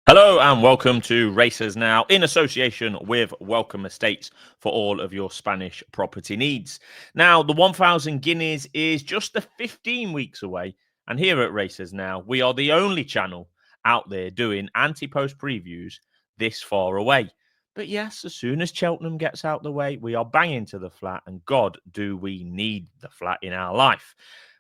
Hello and welcome to Racers Now in association with Welcome Estates for all of your Spanish property needs. Now, the 1000 Guineas is just the 15 weeks away, and here at Racers Now, we are the only channel out there doing anti-post previews this far away. But yes, as soon as Cheltenham gets out the way, we are banging to the flat, and God, do we need the flat in our life.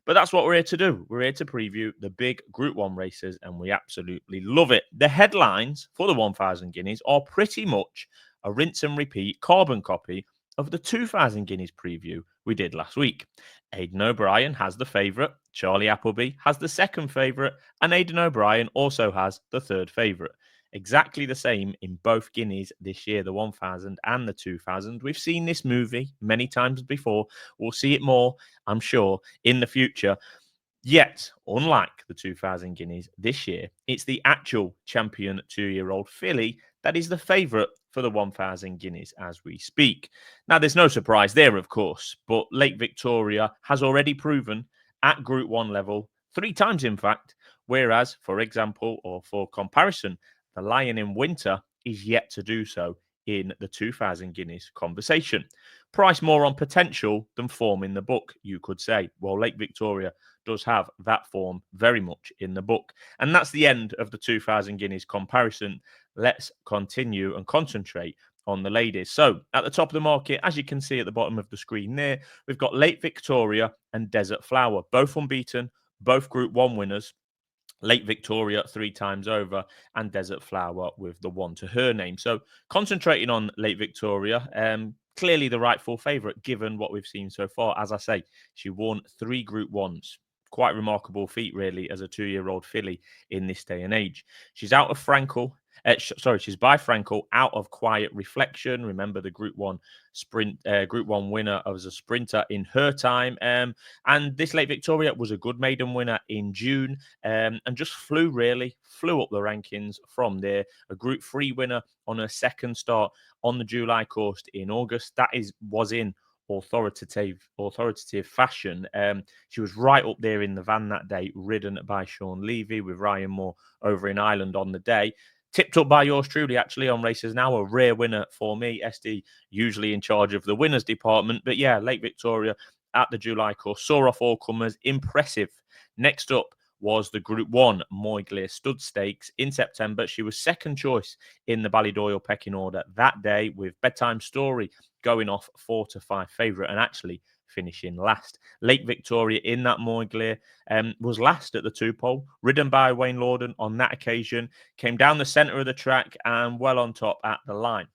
But that's what we're here to do. We're here to preview the big Group 1 races, and we absolutely love it. The headlines for the 1000 Guineas are pretty much a rinse and repeat carbon copy of the 2000 Guineas preview we did last week. Aidan O'Brien has the favourite, Charlie Appleby has the second favourite, and Aidan O'Brien also has the third favourite. Exactly the same in both Guineas this year, the 1000 and the 2000. We've seen this movie many times before. We'll see it more, I'm sure, in the future. Yet, unlike the 2000 Guineas this year, it's the actual champion 2-year-old filly that is the favourite for the 1000 Guineas as we speak. Now, there's no surprise there, of course, but Lake Victoria has already proven at Group 1 level 3 times, in fact, whereas, for example, or for comparison, the Lion in Winter is yet to do so in the 2000 Guineas conversation. Price more on potential than form in the book, you could say. Well, Lake Victoria does have that form very much in the book. And that's the end of the 2000 Guineas comparison. Let's continue and concentrate on the ladies. So at the top of the market, as you can see at the bottom of the screen there, we've got Lake Victoria and Desert Flower, both unbeaten, both Group 1 winners. Lake Victoria 3 times over, and Desert Flower with the one to her name. So concentrating on Lake Victoria, clearly the rightful favourite given what we've seen so far. As I say, she won 3 Group 1s. Quite remarkable feat, really, as a 2-year-old filly in this day and age. She's out of Frankel. She's by Frankel, out of Quiet Reflection. Remember the Group 1 sprint, Group 1 winner as a sprinter in her time. And this Lake Victoria was a good maiden winner in June, and just flew up the rankings from there. A Group 3 winner on her second start on the July course in August. That was in authoritative fashion. She was right up there in the van that day, ridden by Sean Levy with Ryan Moore over in Ireland on the day. Tipped up by yours truly, actually, on Racers Now. A rare winner for me. SD usually in charge of the winners department. But yeah, Lake Victoria at the July course saw off all comers. Impressive. Next up was the Group 1 Moyglare Stud Stakes in September. She was second choice in the Ballydoyle pecking order that day, with Bedtime Story going off 4 to 5 favourite and actually finishing last. Lake Victoria in that Moyglare was last at the 2-pole, ridden by Wayne Lorden on that occasion, came down the centre of the track and well on top at the line.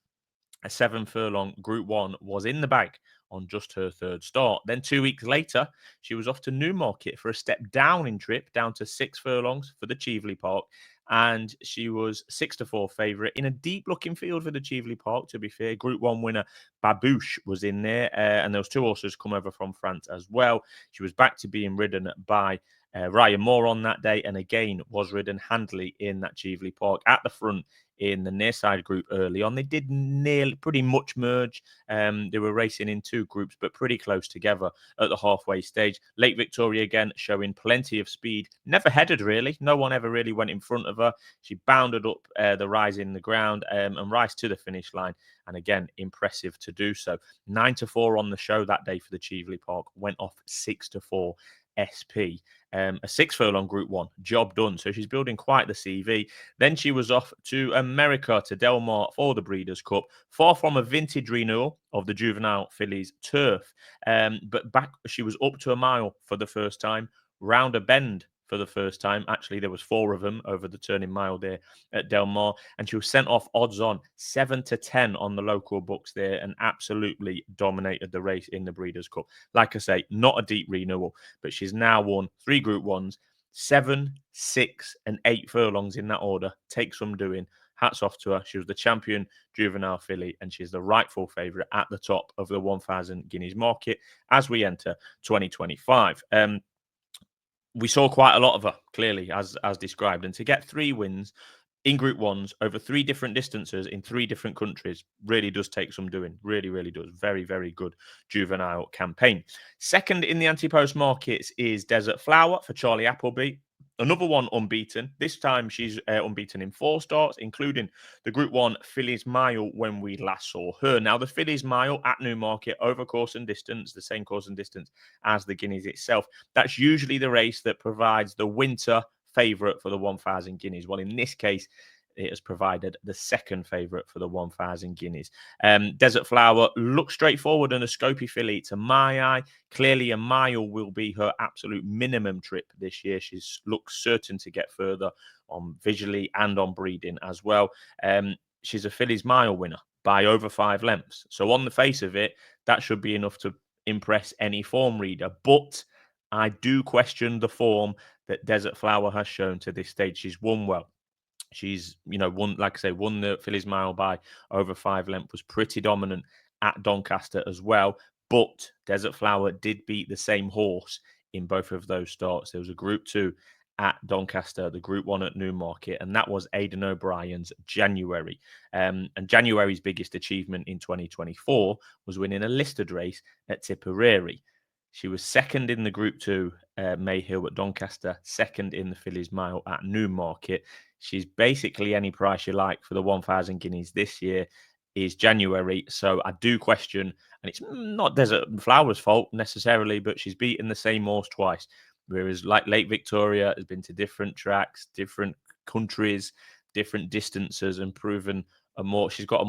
A 7-furlong Group 1 was in the bag on just her third start. Then 2 weeks later, she was off to Newmarket for a step down in trip, down to 6 furlongs for the Cheveley Park. And she was 6 to 4 favourite in a deep looking field for the Cheveley Park, to be fair. Group 1 winner Babouche was in there, and those 2 horses come over from France as well. She was back to being ridden by Ryan Moore on that day, and again was ridden handily in that Cheveley Park at the front in the near side group early on. They did pretty much merge. They were racing in 2 groups, but pretty close together at the halfway stage. Lake Victoria again showing plenty of speed. Never headed, really. No one ever really went in front of her. She bounded up the rise in the ground and rise to the finish line. And again, impressive to do so. 9 to 4 on the show that day for the Cheveley Park. Went off 6 to 4. SP, a 6-furlong Group 1, job done. So she's building quite the CV. Then she was off to America, to Del Mar for the Breeders' Cup, far from a vintage renewal of the juvenile fillies turf. But back, she was up to a mile for the first time, round a bend for the first time. Actually, there was 4 of them over the turning mile there at Del Mar, and she was sent off odds on 7 to 10 on the local books there, and absolutely dominated the race in the Breeders' Cup. Like I say, not a deep renewal, but she's now won 3 Group 1s, 7, 6, and 8 furlongs in that order. Takes some doing. Hats off to her. She was the champion juvenile filly, and she's the rightful favourite at the top of the 1000 Guineas market as we enter 2025. We saw quite a lot of her, clearly, as described. And to get 3 wins in Group 1s over 3 different distances in 3 different countries really does take some doing. Really, really does. Very, very good juvenile campaign. Second in the anti-post markets is Desert Flower for Charlie Appleby. Another one unbeaten. This time she's unbeaten in 4 starts, including the Group 1 Fillies Mile when we last saw her. Now, the Fillies Mile at Newmarket over course and distance, the same course and distance as the Guineas itself. That's usually the race that provides the winter favourite for the 1,000 Guineas. Well, in this case, it has provided the second favourite for the 1,000 Guineas. Desert Flower looks straightforward and a scopy filly to my eye. Clearly, a mile will be her absolute minimum trip this year. She looks certain to get further on visually and on breeding as well. She's a filly's mile winner by over 5 lengths. So on the face of it, that should be enough to impress any form reader. But I do question the form that Desert Flower has shown to this stage. She's won well. She's, won, like I say, won the Fillies Mile by over 5 lengths, was pretty dominant at Doncaster as well. But Desert Flower did beat the same horse in both of those starts. There was a Group 2 at Doncaster, the Group 1 at Newmarket, and that was Aidan O'Brien's January. And January's biggest achievement in 2024 was winning a listed race at Tipperary. She was second in the Group 2 Mayhill at Doncaster, second in the Fillies Mile at Newmarket. She's basically any price you like for the 1,000 Guineas this year is January. So I do question, and it's not Desert Flower's fault necessarily, but she's beaten the same horse twice. Whereas like Lake Victoria has been to different tracks, different countries, different distances, and proven she's got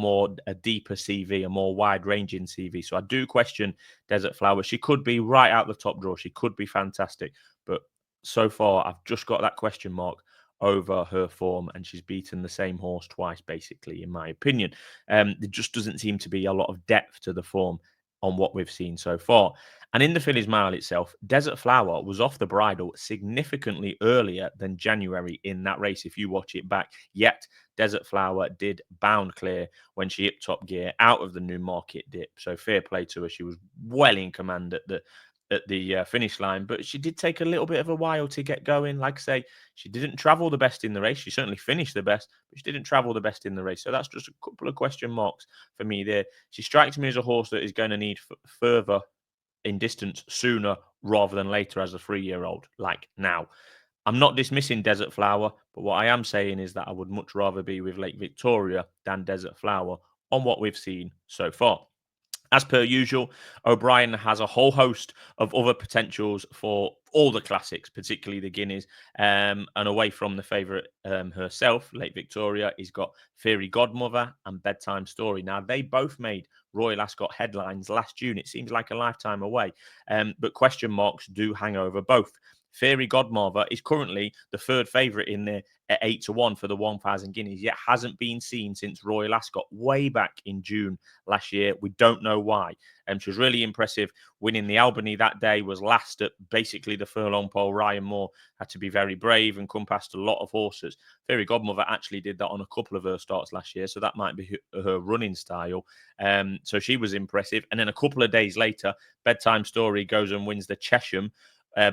a deeper CV, a more wide ranging CV. So I do question Desert Flower. She could be right out the top draw. She could be fantastic. But so far, I've just got that question mark over her form, and she's beaten the same horse twice, basically, in my opinion. There just doesn't seem to be a lot of depth to the form on what we've seen so far. And in the Fillies Mile itself, Desert Flower was off the bridle significantly earlier than January in that race, if you watch it back. Yet, Desert Flower did bound clear when she hit top gear out of the Newmarket dip. So fair play to her. She was well in command at the finish line, but she did take a little bit of a while to get going. Like I say, she didn't travel the best in the race. She certainly finished the best, but she didn't travel the best in the race. So that's just a couple of question marks for me there. She strikes me as a horse that is going to need further in distance sooner rather than later as a 3-year-old, like now. I'm not dismissing Desert Flower, but what I am saying is that I would much rather be with Lake Victoria than Desert Flower on what we've seen so far. As per usual, O'Brien has a whole host of other potentials for all the classics, particularly the Guineas. And away from the favourite herself, Lake Victoria, he's got Fairy Godmother and Bedtime Story. Now, they both made Royal Ascot headlines last June. It seems like a lifetime away, but question marks do hang over both. Fairy Godmother is currently the third favourite in there at 8-1 for the 1,000 Guineas, yet hasn't been seen since Royal Ascot way back in June last year. We don't know why. She was really impressive. Winning the Albany that day, was last at basically the furlong pole. Ryan Moore had to be very brave and come past a lot of horses. Fairy Godmother actually did that on a couple of her starts last year, so that might be her running style. So she was impressive. And then a couple of days later, Bedtime Story goes and wins the Chesham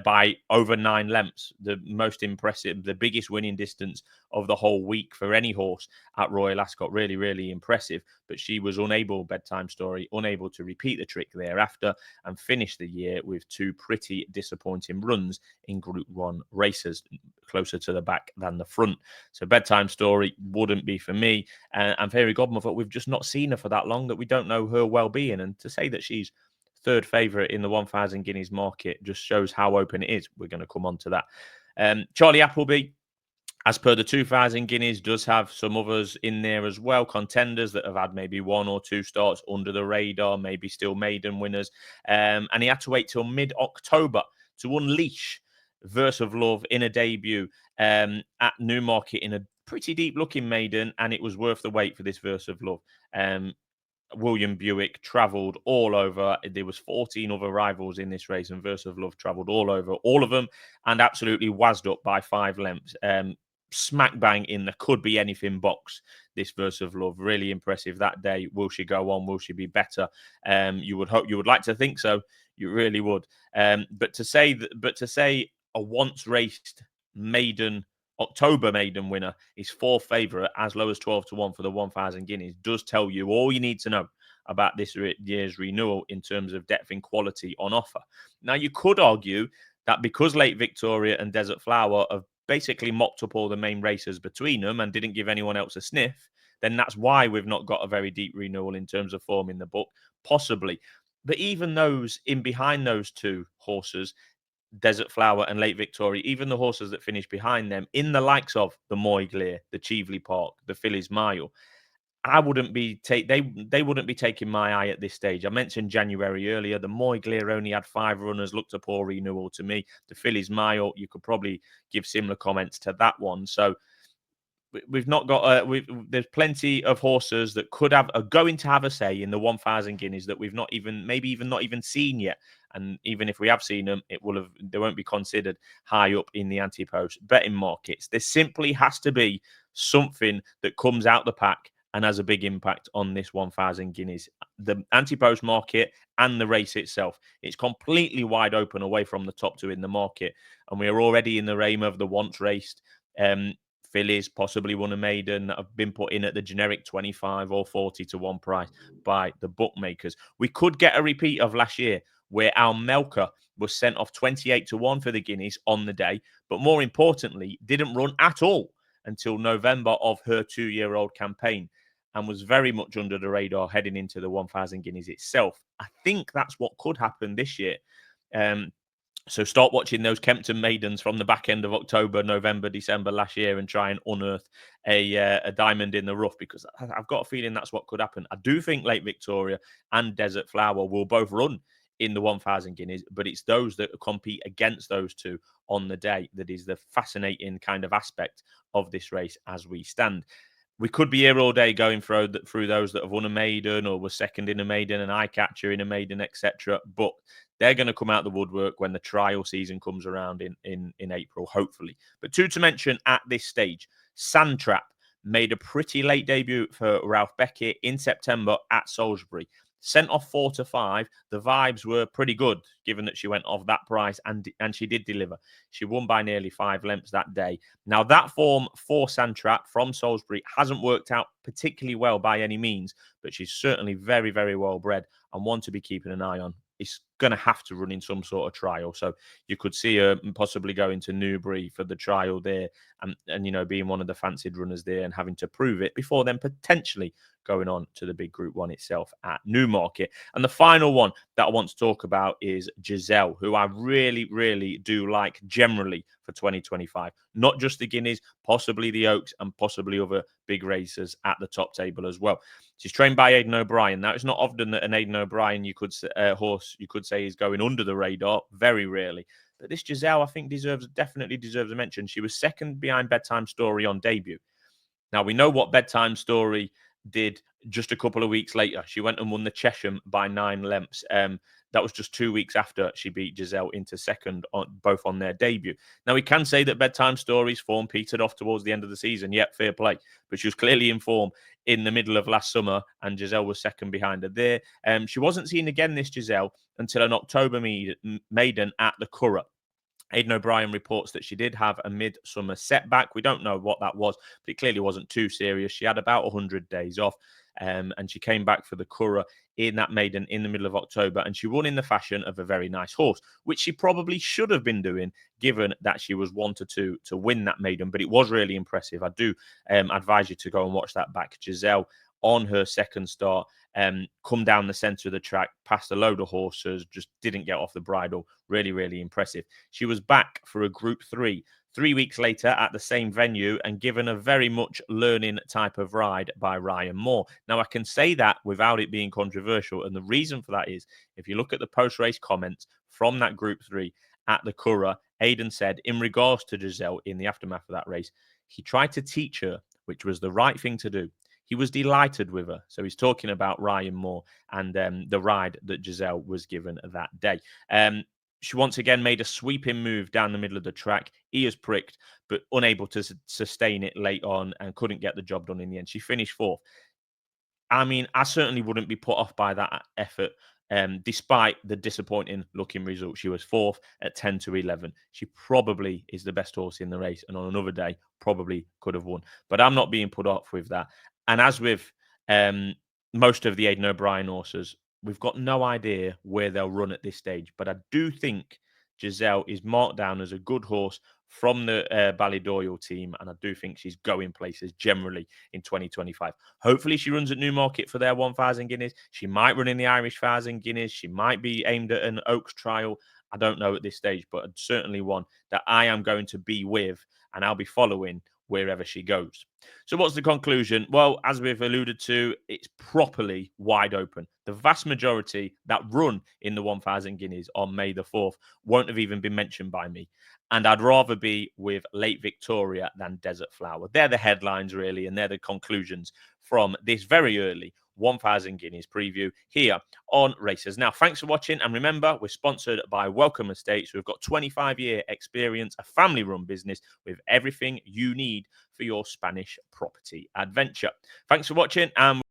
by over 9 lengths, the most impressive, the biggest winning distance of the whole week for any horse at Royal Ascot. Really, really impressive. But she was Bedtime Story, unable to repeat the trick thereafter and finish the year with 2 pretty disappointing runs in Group 1 races, closer to the back than the front. So Bedtime Story wouldn't be for me. And Fairy Godmother, we've just not seen her for that long that we don't know her well-being. And to say that she's third favourite in the 1,000 Guineas market just shows how open it is. We're going to come on to that. Charlie Appleby, as per the 2,000 Guineas, does have some others in there as well. Contenders that have had maybe 1 or 2 starts under the radar, maybe still maiden winners. And he had to wait till mid-October to unleash Verse of Love in a debut at Newmarket in a pretty deep-looking maiden, and it was worth the wait for this Verse of Love. William Buick travelled all over. There was 14 other rivals in this race, and Verse of Love travelled all over all of them and absolutely wazzed up by 5 lengths. Smack bang in the could be anything box. This Verse of Love, really impressive that day. Will she go on? Will she be better? You would hope, you would like to think so. You really would. But to say a once raced October maiden winner is 4th favourite, as low as 12-1 for the 1,000 Guineas, does tell you all you need to know about this year's renewal in terms of depth and quality on offer. Now, you could argue that because Lake Victoria and Desert Flower have basically mopped up all the main races between them and didn't give anyone else a sniff, then that's why we've not got a very deep renewal in terms of form in the book, possibly. But even those in behind those two horses, Desert Flower and Late Victoria, even the horses that finish behind them, in the likes of the Moyglear, the Cheveley Park, the Phillies Mile, I wouldn't be they wouldn't be taking my eye at this stage. I mentioned January earlier. The Moyglear only had 5 runners, looked a poor renewal to me. The Phillies Mile, you could probably give similar comments to that one. So we've not got there's plenty of horses that are going to have a say in the 1,000 guineas that we've not even maybe even not even seen yet, and even if we have seen them, they won't be considered high up in the anti-post betting markets. There simply has to be something that comes out the pack and has a big impact on this 1,000 guineas. The anti-post market and the race itself, it's completely wide open away from the top 2 in the market, and we are already in the realm of the once raced fillies, possibly won a maiden, that have been put in at the generic 25 or 40 to 1 price by the bookmakers. We could get a repeat of last year where our Melker was sent off 28 to 1 for the Guineas on the day, but more importantly, didn't run at all until November of her 2-year-old campaign and was very much under the radar heading into the 1,000 Guineas itself. I think that's what could happen this year. So start watching those Kempton maidens from the back end of October, November, December last year and try and unearth a diamond in the rough, because I've got a feeling that's what could happen. I do think Lake Victoria and Desert Flower will both run in the 1,000 guineas, but it's those that compete against those two on the day that is the fascinating kind of aspect of this race as we stand. We could be here all day going through those that have won a maiden or were second in a maiden, an eye catcher in a maiden, etc. But they're going to come out the woodwork when the trial season comes around in April, hopefully. But 2 to mention at this stage: Sandtrap made a pretty late debut for Ralph Beckett in September at Salisbury. Sent off 4 to 5. The vibes were pretty good, given that she went off that price, and she did deliver. She won by nearly 5 lengths that day. Now, that form for Sandtrap from Salisbury hasn't worked out particularly well by any means, but she's certainly very, very well bred and one to be keeping an eye on. It's going to have to run in some sort of trial. So you could see her possibly going to Newbury for the trial there and being one of the fancied runners there and having to prove it before then potentially going on to the big Group 1 itself at Newmarket. And the final one that I want to talk about is Jazelle, who I really, really do like generally for 2025. Not just the Guineas, possibly the Oaks and possibly other big racers at the top table as well. She's trained by Aidan O'Brien. Now, it's not often that an Aidan O'Brien horse you could say is going under the radar. Very rarely. But this Jazelle, I think, definitely deserves a mention. She was second behind Bedtime Story on debut. Now, we know what Bedtime Story did just a couple of weeks later. She went and won the Chesham by 9 lengths. That was just 2 weeks after she beat Jazelle into second, both on their debut. Now, we can say that Bedtime Story's form petered off towards the end of the season. Yep, fair play. But she was clearly in form in the middle of last summer, and Jazelle was second behind her there. She wasn't seen again, this Jazelle, until an October maiden at the Curragh. Aidan O'Brien reports that she did have a midsummer setback. We don't know what that was, but it clearly wasn't too serious. She had about 100 days off, and she came back for the Curragh in that maiden in the middle of October, and she won in the fashion of a very nice horse, which she probably should have been doing, given that she was 1 to 2 to win that maiden. But it was really impressive. I do advise you to go and watch that back. Jazelle, on her second start, come down the centre of the track, past a load of horses, just didn't get off the bridle. Really, really impressive. She was back for a Group 3 3 weeks later at the same venue and given a very much learning type of ride by Ryan Moore. Now, I can say that without it being controversial, and the reason for that is, if you look at the post-race comments from that Group 3 at the Curragh, Aidan said, in regards to Jazelle in the aftermath of that race, he tried to teach her, which was the right thing to do. He was delighted with her. So he's talking about Ryan Moore and the ride that Jazelle was given that day. She once again made a sweeping move down the middle of the track, ears pricked, but unable to sustain it late on and couldn't get the job done in the end. She finished 4th. I mean, I certainly wouldn't be put off by that effort, despite the disappointing looking result. She was 4th at 10 to 11. She probably is the best horse in the race, and on another day, probably could have won. But I'm not being put off with that. And as with most of the Aidan O'Brien horses, we've got no idea where they'll run at this stage. But I do think Jazelle is marked down as a good horse from the Ballydoyle team, and I do think she's going places generally in 2025. Hopefully, she runs at Newmarket for their 1,000 guineas. She might run in the Irish 1,000 guineas. She might be aimed at an Oaks trial. I don't know at this stage, but certainly one that I am going to be with, and I'll be following wherever she goes. So, what's the conclusion? Well, as we've alluded to, it's properly wide open. The vast majority that run in the 1,000 guineas on May the 4th won't have even been mentioned by me. And I'd rather be with Late Victoria than Desert Flower. They're the headlines, really, and they're the conclusions from this very early 1,000 guineas preview here on Racers. Now, thanks for watching. And remember, we're sponsored by Welcome Estates. We've got 25-year experience, a family-run business with everything you need for your Spanish property adventure. Thanks for watching, and